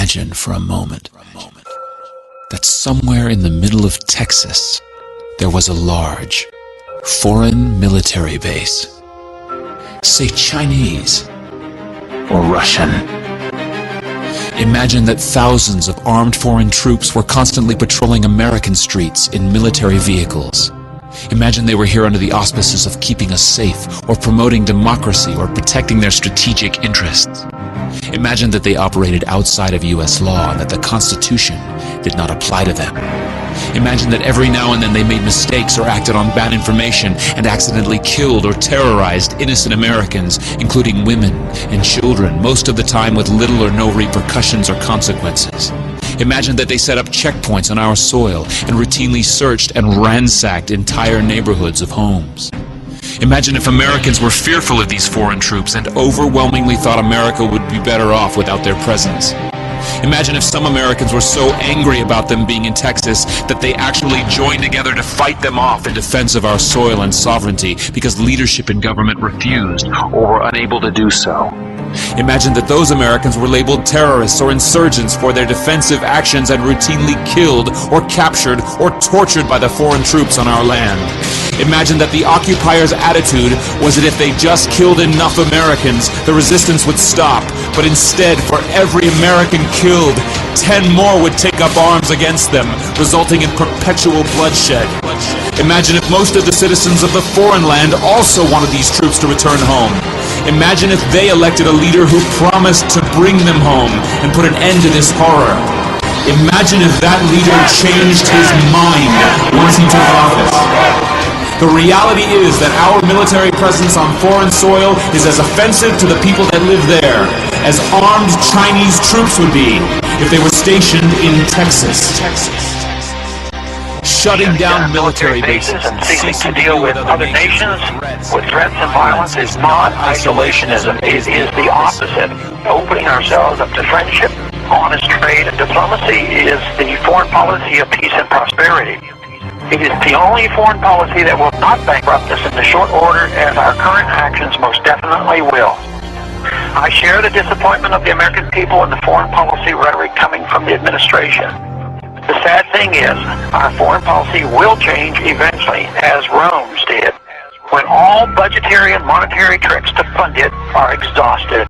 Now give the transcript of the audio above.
Imagine for a moment that somewhere in the middle of Texas there was a large foreign military base, say Chinese or Russian. Imagine that thousands of armed foreign troops were constantly patrolling American streets in military vehicles. Imagine they were here under the auspices of keeping us safe, or promoting democracy, or protecting their strategic interests. Imagine that they operated outside of U.S. law and that the Constitution did not apply to them. Imagine that every now and then they made mistakes or acted on bad information and accidentally killed or terrorized innocent Americans, including women and children, most of the time with little or no repercussions or consequences. Imagine that they set up checkpoints on our soil and routinely searched and ransacked entire neighborhoods of homes. Imagine if Americans were fearful of these foreign troops and overwhelmingly thought America would be better off without their presence. Imagine if some Americans were so angry about them being in Texas that they actually joined together to fight them off in defense of our soil and sovereignty because leadership in government refused or were unable to do so. Imagine that those Americans were labeled terrorists or insurgents for their defensive actions and routinely killed or captured or tortured by the foreign troops on our land. Imagine that the occupiers' attitude was that if they just killed enough Americans, the resistance would stop, but instead, for every American killed, 10 more would take up arms against them, resulting in perpetual bloodshed. Imagine if most of the citizens of the foreign land also wanted these troops to return home. Imagine if they elected a leader who promised to bring them home and put an end to this horror. Imagine if that leader changed his mind once he took office. The reality is that our military presence on foreign soil is as offensive to the people that live there as armed Chinese troops would be if they were stationed in Texas. Shutting down military bases and ceasing to deal with other nations with threats and violence is not isolationism. It is the opposite. Opening ourselves up to friendship, honest trade, and diplomacy is the foreign policy of peace and prosperity. It is the only foreign policy that will not bankrupt us in the short order, as our current actions most definitely will. I share the disappointment of the American people in the foreign policy rhetoric coming from the administration. The sad thing is, our foreign policy will change eventually, as Rome's did, when all budgetary and monetary tricks to fund it are exhausted.